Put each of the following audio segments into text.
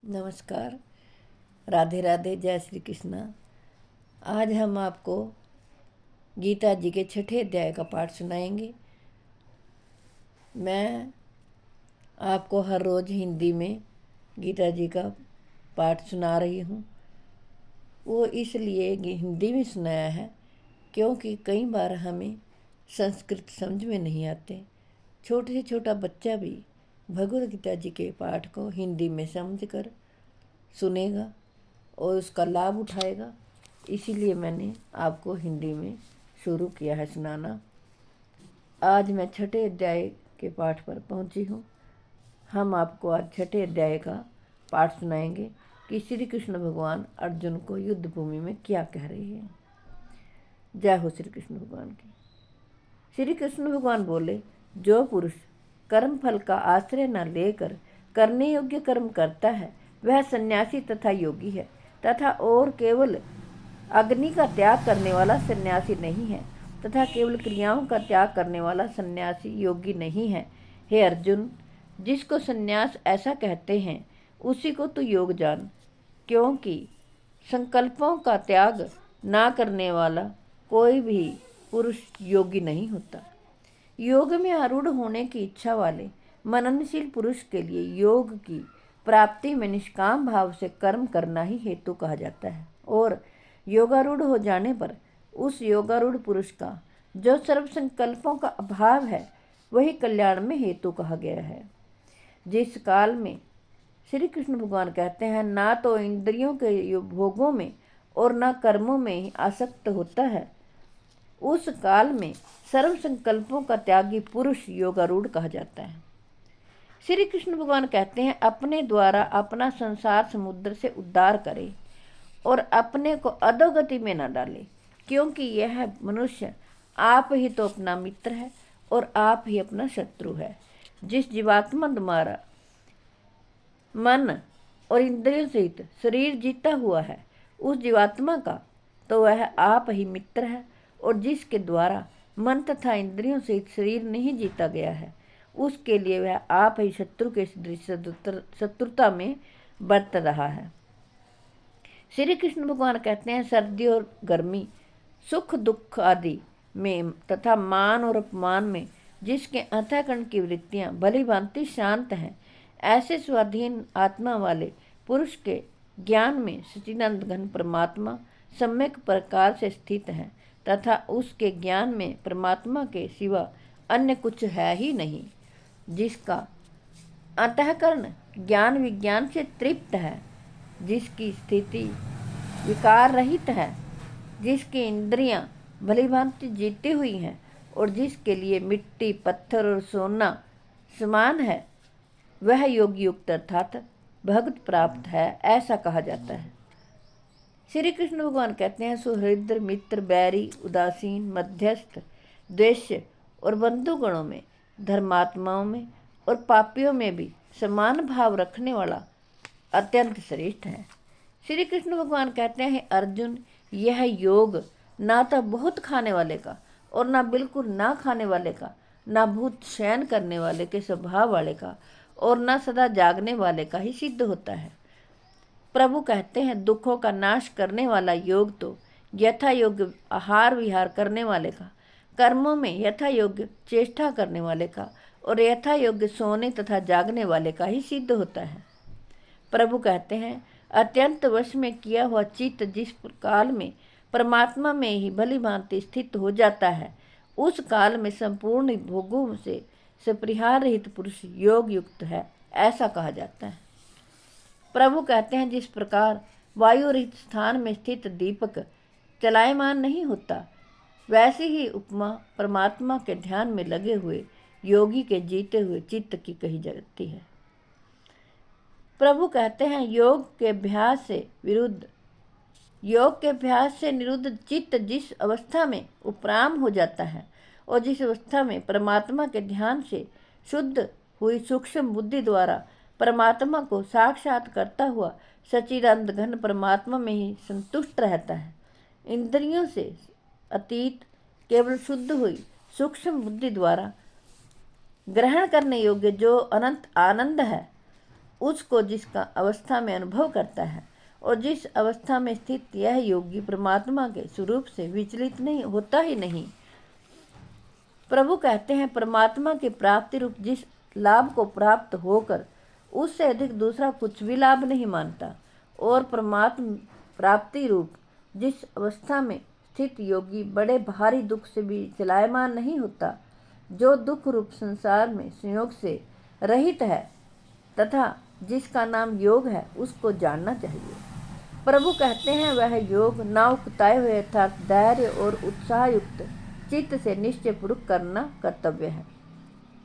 नमस्कार। राधे राधे। जय श्री कृष्णा। आज हम आपको गीता जी के 6ठे अध्याय का पाठ सुनाएंगे। मैं आपको हर रोज़ हिंदी में गीता जी का पाठ सुना रही हूँ। वो इसलिए हिंदी में सुनाया है क्योंकि कई बार हमें संस्कृत समझ में नहीं आते। छोटे से छोटा बच्चा भी भगवद गीता जी के पाठ को हिंदी में समझकर सुनेगा और उसका लाभ उठाएगा। इसीलिए मैंने आपको हिंदी में शुरू किया है सुनाना। आज मैं 6ठे अध्याय के पाठ पर पहुंची हूँ। हम आपको आज 6ठे अध्याय का पाठ सुनाएंगे कि श्री कृष्ण भगवान अर्जुन को युद्ध भूमि में क्या कह रहे हैं। जय हो श्री कृष्ण भगवान की। श्री कृष्ण भगवान बोले, जो पुरुष कर्म फल का आश्रय न लेकर करने योग्य कर्म करता है वह सन्यासी तथा योगी है, तथा और केवल अग्नि का त्याग करने वाला सन्यासी नहीं है, तथा केवल क्रियाओं का त्याग करने वाला सन्यासी योगी नहीं है। हे अर्जुन, जिसको सन्यास ऐसा कहते हैं उसी को तू योग जान, क्योंकि संकल्पों का त्याग ना करने वाला कोई भी पुरुष योगी नहीं होता। योग में आरूढ़ होने की इच्छा वाले मननशील पुरुष के लिए योग की प्राप्ति में निष्काम भाव से कर्म करना ही हेतु कहा जाता है, और योगारूढ़ हो जाने पर उस योगारूढ़ पुरुष का जो सर्व संकल्पों का अभाव है वही कल्याण में हेतु कहा गया है। जिस काल में श्री कृष्ण भगवान कहते हैं ना तो इंद्रियों के भोगों में और ना कर्मों में ही आसक्त होता है, उस काल में सर्व संकल्पों का त्यागी पुरुष योगारूढ़ कहा जाता है। श्री कृष्ण भगवान कहते हैं, अपने द्वारा अपना संसार समुद्र से उद्धार करे और अपने को अधोगति में न डाले, क्योंकि यह मनुष्य आप ही तो अपना मित्र है और आप ही अपना शत्रु है। जिस जीवात्मा द्वारा मन और इंद्रियों सहित शरीर जीता हुआ है उस जीवात्मा का तो वह आप ही मित्र है, और जिसके द्वारा मन तथा इंद्रियों सहित शरीर नहीं जीता गया है उसके लिए वह आप ही शत्रु के सदृश शत्रुता में बरत रहा है। श्री कृष्ण भगवान कहते हैं, सर्दी और गर्मी, सुख दुख आदि में तथा मान और अपमान में जिसके अंतःकरण की वृत्तियां भली भांति शांत हैं, ऐसे स्वाधीन आत्मा वाले पुरुष के ज्ञान में सच्चिदानंद घन परमात्मा सम्यक प्रकार से स्थित है, तथा उसके ज्ञान में परमात्मा के सिवा अन्य कुछ है ही नहीं। जिसका अंतःकरण ज्ञान विज्ञान से तृप्त है, जिसकी स्थिति विकार रहित है, जिसकी इंद्रियां भली भांति जीती हुई हैं और जिसके लिए मिट्टी पत्थर और सोना समान है, वह योग युक्त अर्थात भगत प्राप्त है, ऐसा कहा जाता है। श्री कृष्ण भगवान कहते हैं, सुहृद मित्र बैरी उदासीन मध्यस्थ द्वेष्य और बंधुगणों में धर्मात्माओं में और पापियों में भी समान भाव रखने वाला अत्यंत श्रेष्ठ है। श्री कृष्ण भगवान कहते हैं, अर्जुन, यह योग ना तो बहुत खाने वाले का और ना बिल्कुल ना खाने वाले का, ना भूत शयन करने वाले के स्वभाव वाले का और ना सदा जागने वाले का ही सिद्ध होता है। प्रभु कहते हैं, दुखों का नाश करने वाला योग तो यथा योग्य आहार विहार करने वाले का, कर्मों में यथा योग्य चेष्टा करने वाले का और यथा योग्य सोने तथा जागने वाले का ही सिद्ध होता है। प्रभु कहते हैं, अत्यंत वश में किया हुआ चित्त जिस काल में परमात्मा में ही भली भांति स्थित हो जाता है, उस काल में संपूर्ण भोगों से सपरिहार रहित पुरुष योग युक्त है, ऐसा कहा जाता है। प्रभु कहते हैं, जिस प्रकार वायु रहित स्थान में स्थित दीपक चलायमान नहीं होता, वैसे ही उपमा परमात्मा के ध्यान में लगे हुए योगी के जीते हुए चित्त की कही जाती है। प्रभु कहते हैं, योग के अभ्यास से निरुद्ध चित्त जिस अवस्था में उपराम हो जाता है और जिस अवस्था में परमात्मा के ध्यान से शुद्ध हुई सूक्ष्म बुद्धि द्वारा परमात्मा को साक्षात करता हुआ सच्चिदानंद घन परमात्मा में ही संतुष्ट रहता है, इंद्रियों से अतीत केवल शुद्ध हुई सूक्ष्म बुद्धि द्वारा ग्रहण करने योग्य जो अनंत आनंद है उसको जिसका अवस्था में अनुभव करता है, और जिस अवस्था में स्थित यह योगी परमात्मा के स्वरूप से विचलित नहीं होता ही नहीं। प्रभु कहते हैं, परमात्मा की प्राप्ति रूप जिस लाभ को प्राप्त होकर उससे अधिक दूसरा कुछ भी लाभ नहीं मानता, और परमात्मा प्राप्ति रूप जिस अवस्था में स्थित योगी बड़े भारी दुख से भी चलायमान नहीं होता, जो दुख रूप संसार में संयोग से रहित है तथा जिसका नाम योग है, उसको जानना चाहिए। प्रभु कहते हैं, वह योग ना उकताए हुए अर्थात धैर्य और उत्साह युक्त चित्त से निश्चय पूर्वक करना कर्तव्य है।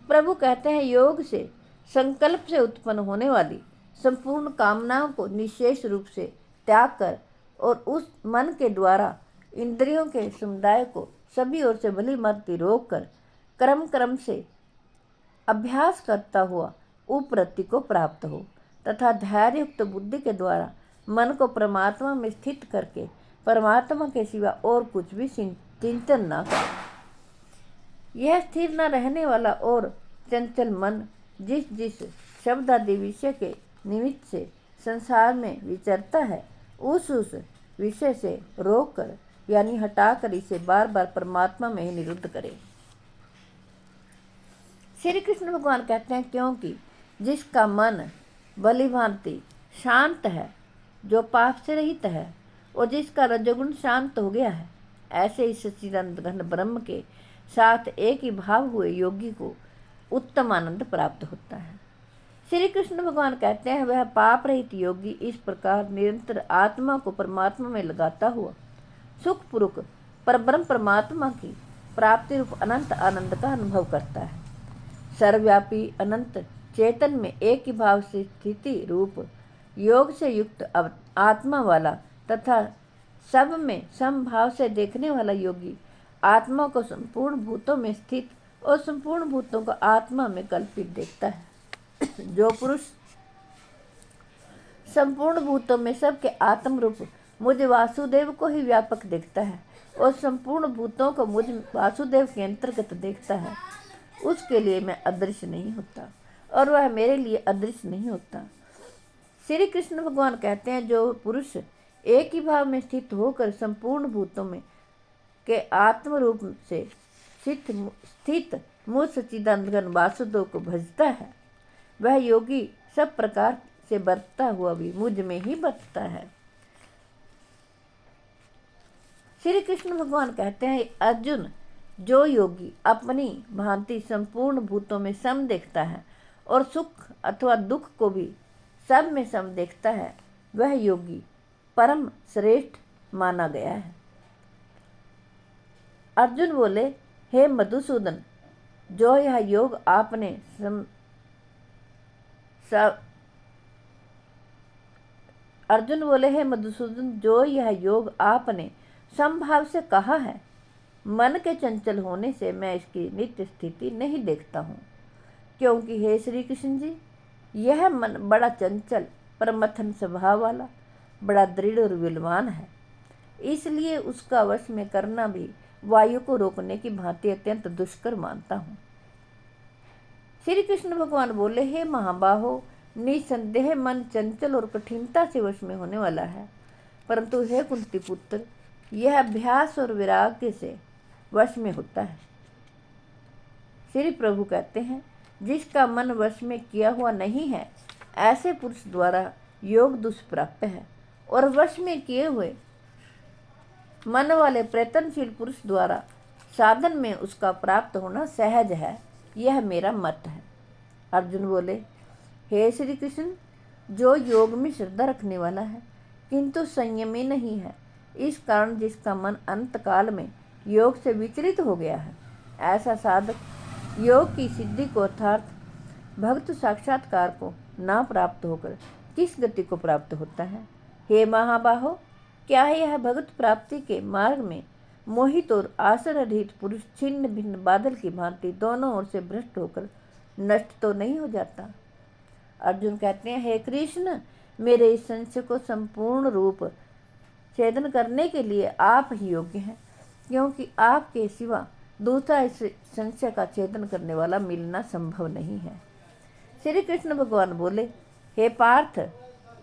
प्रभु कहते हैं, योग से संकल्प से उत्पन्न होने वाली संपूर्ण कामनाओं को निशेष रूप से त्याग कर और उस मन के द्वारा इंद्रियों के समुदाय को सभी ओर से भली भांति रोक कर क्रम क्रम से अभ्यास करता हुआ उपरति को प्राप्त हो, तथा धैर्य युक्त बुद्धि के द्वारा मन को परमात्मा में स्थित करके परमात्मा के सिवा और कुछ भी चिंतन न करे। यह स्थिर न रहने वाला और चंचल मन जिस जिस शब्द आदि विषय के निमित्त से संसार में विचरता है, उस विषय से रोक कर यानी हटाकर इसे बार बार परमात्मा में ही निरुद्ध करे। श्री कृष्ण भगवान कहते हैं, क्योंकि जिसका मन भली भांति शांत है, जो पाप से रहित है, और जिसका रजोगुण शांत हो गया है, ऐसे ही सच्चिदानंद घन ब्रह्म के साथ एक ही भाव हुए योगी को उत्तम आनंद प्राप्त होता है। श्री कृष्ण भगवान कहते हैं, वह पाप रहित योगी इस प्रकार निरंतर आत्मा को परमात्मा में लगाता हुआ सुखपूर्वक परब्रह्म परमात्मा की प्राप्ति रूप अनंत आनंद का अनुभव करता है। सर्वव्यापी अनंत चेतन में एक ही भाव से स्थिति रूप योग से युक्त आत्मा वाला तथा सब में समभाव से देखने वाला योगी आत्मा को संपूर्ण भूतों में स्थित और संपूर्ण भूतों को आत्मा में कल्पित देखता है। जो पुरुष संपूर्ण भूतों में सबके आत्म रूप मुझ वासुदेव को ही व्यापक देखता है और संपूर्ण भूतों को मुझ वासुदेव के अंतर्गत देखता है, उसके लिए मैं अदृश्य नहीं होता और वह मेरे लिए अदृश्य नहीं होता। श्री कृष्ण भगवान कहते हैं, जो पुरुष एक ही भाव में स्थित होकर संपूर्ण भूतों में के आत्म रूप से स्थित मुझ सच्चिदानंद वासुदेव को भजता है, वह योगी सब प्रकार से बरतता हुआ भी मुझ में ही बरतता है। श्री कृष्ण भगवान कहते हैं, अर्जुन, जो योगी अपनी भांति संपूर्ण भूतों में सम देखता है और सुख अथवा दुख को भी सब में सम देखता है, वह योगी परम श्रेष्ठ माना गया है। अर्जुन बोले, हे मधुसूदन, जो यह योग आपने अर्जुन बोले, हे मधुसूदन, जो यह योग आपने समभाव से कहा है, मन के चंचल होने से मैं इसकी नित्य स्थिति नहीं देखता हूँ, क्योंकि हे श्री कृष्ण जी, यह मन बड़ा चंचल परमथन स्वभाव वाला बड़ा दृढ़ और विलवान है, इसलिए उसका वश में करना भी वायु को रोकने की भांति अत्यंत दुष्कर मानता हूँ। श्री कृष्ण भगवान बोले, हे महाबाहो, निसंदेह मन चंचल और कठिनता से वश में होने वाला है, परंतु हे कुंती पुत्र, यह अभ्यास और वैराग्य से वश में होता है। श्री प्रभु कहते हैं, जिसका मन वश में किया हुआ नहीं है, ऐसे पुरुष द्वारा योग दुष्प्राप्य है, और वश में किए हुए मन वाले प्रयत्नशील पुरुष द्वारा साधन में उसका प्राप्त होना सहज है, यह मेरा मत है। अर्जुन बोले, हे श्री कृष्ण, जो योग में श्रद्धा रखने वाला है किंतु संयमी नहीं है, इस कारण जिसका मन अंत काल में योग से विचलित हो गया है, ऐसा साधक योग की सिद्धि को अर्थात भक्त साक्षात्कार को ना प्राप्त होकर किस गति को प्राप्त होता है। हे महाबाहो, क्या यह भगत प्राप्ति के मार्ग में मोहित और आश्रय रहित पुरुष छिन्न भिन्न बादल की भांति दोनों ओर से भ्रष्ट होकर नष्ट तो नहीं हो जाता। अर्जुन कहते हैं, हे कृष्ण, मेरे इस संशय को संपूर्ण रूप छेदन करने के लिए आप ही योग्य हैं, क्योंकि आपके सिवा दूसरा इस संशय का छेदन करने वाला मिलना संभव नहीं है। श्री कृष्ण भगवान बोले, हे पार्थ,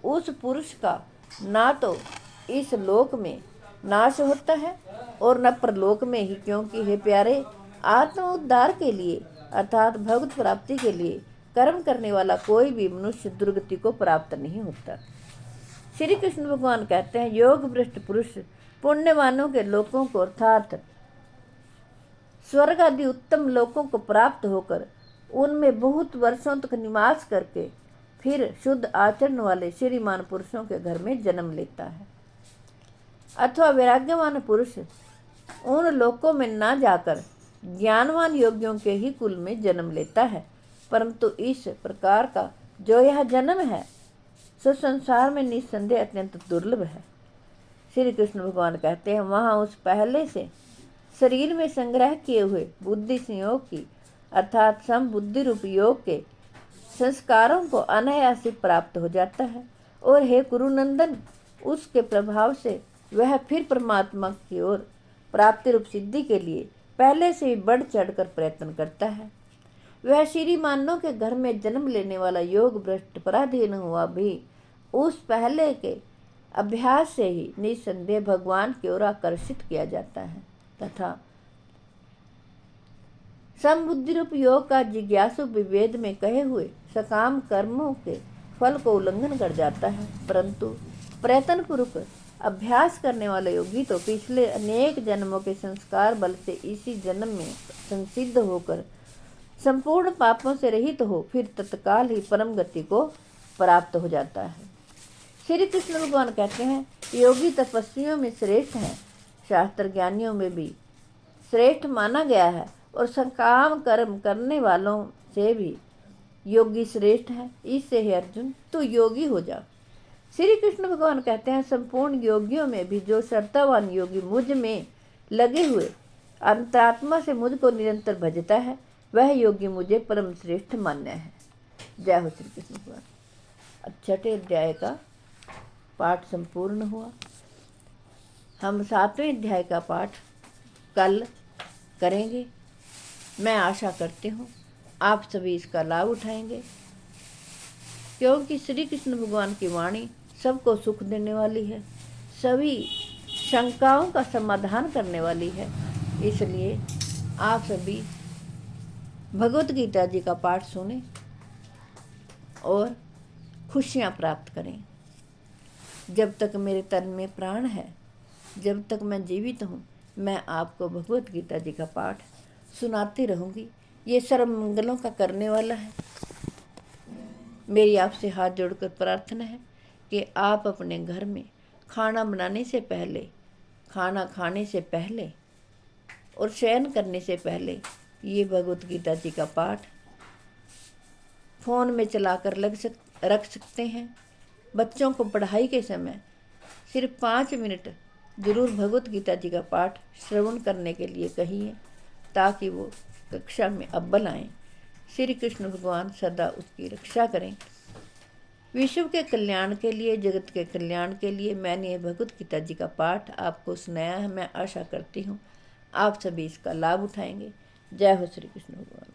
उस पुरुष का ना तो इस लोक में नाश होता है और न परलोक में ही, क्योंकि हे प्यारे, आत्म उद्धार के लिए अर्थात भगवत प्राप्ति के लिए कर्म करने वाला कोई भी मनुष्य दुर्गति को प्राप्त नहीं होता। श्री कृष्ण भगवान कहते हैं, योग भ्रष्ट पुरुष पुण्यवानों के लोकों को अर्थात स्वर्ग आदि उत्तम लोकों को प्राप्त होकर उनमें बहुत वर्षों तक निवास करके फिर शुद्ध आचरण वाले श्रीमान पुरुषों के घर में जन्म लेता है। अथवा वैराग्यवान पुरुष उन लोकों में न जाकर ज्ञानवान योगियों के ही कुल में जन्म लेता है। परंतु इस प्रकार का जो यह जन्म है सो संसार में निस्संदेह अत्यंत दुर्लभ है। श्री कृष्ण भगवान कहते हैं, वहाँ उस पहले से शरीर में संग्रह किए हुए बुद्धि संयोग की अर्थात समबुद्धि रूप योग के संस्कारों को अनायास ही प्राप्त हो जाता है। और हे कुरुनंदन, उसके प्रभाव से वह फिर परमात्मा की ओर प्राप्ति रूप सिद्धि के लिए पहले से ही बढ़ चढ़कर प्रयत्न करता है। वह श्रीमानों के घर में जन्म लेने वाला योग भ्रष्ट पराधीन हुआ भी उस पहले के अभ्यास से ही निसंदेह भगवान की ओर आकर्षित किया जाता है तथा समबुद्धि रूप योग का जिज्ञासु विवेद में कहे हुए सकाम कर्मों के फल को उल्लंघन कर जाता है। परंतु प्रयत्न पूर्वक अभ्यास करने वाला योगी तो पिछले अनेक जन्मों के संस्कार बल से इसी जन्म में संसिद्ध होकर संपूर्ण पापों से रहित हो फिर तत्काल ही परम गति को प्राप्त हो जाता है। श्री कृष्ण भगवान कहते हैं, योगी तपस्वियों में श्रेष्ठ हैं, शास्त्र ज्ञानियों में भी श्रेष्ठ माना गया है और सकाम कर्म करने वालों से भी योगी श्रेष्ठ है। इससे हे अर्जुन, तू योगी हो जा। श्री कृष्ण भगवान कहते हैं, संपूर्ण योगियों में भी जो श्रद्धावान योगी मुझ में लगे हुए अंतरात्मा से मुझको निरंतर भजता है वह योगी मुझे परम श्रेष्ठ मान्य है। जय हो श्री कृष्ण भगवान। छठे अध्याय का पाठ संपूर्ण हुआ। हम 7वें अध्याय का पाठ कल करेंगे। मैं आशा करती हूँ आप सभी इसका लाभ उठाएंगे, क्योंकि श्री कृष्ण भगवान की वाणी सबको सुख देने वाली है, सभी शंकाओं का समाधान करने वाली है। इसलिए आप सभी भगवत गीता जी का पाठ सुने और खुशियाँ प्राप्त करें। जब तक मेरे तन में प्राण है, जब तक मैं जीवित हूँ, मैं आपको भगवत गीता जी का पाठ सुनाती रहूँगी। ये सर्व मंगलों का करने वाला है। मेरी आपसे हाथ जोड़कर प्रार्थना है कि आप अपने घर में खाना बनाने से पहले, खाना खाने से पहले और शयन करने से पहले ये भगवत गीता जी का पाठ फ़ोन में चलाकर रख सकते हैं। बच्चों को पढ़ाई के समय सिर्फ 5 मिनट जरूर भगवत गीता जी का पाठ श्रवण करने के लिए कहिए, ताकि वो कक्षा में अव्वल आएँ। श्री कृष्ण भगवान सदा उसकी रक्षा करें। विश्व के कल्याण के लिए, जगत के कल्याण के लिए मैंने ये भगवत गीता जी का पाठ आपको सुनाया है। मैं आशा करती हूँ आप सभी इसका लाभ उठाएंगे। जय हो श्री कृष्ण भगवान।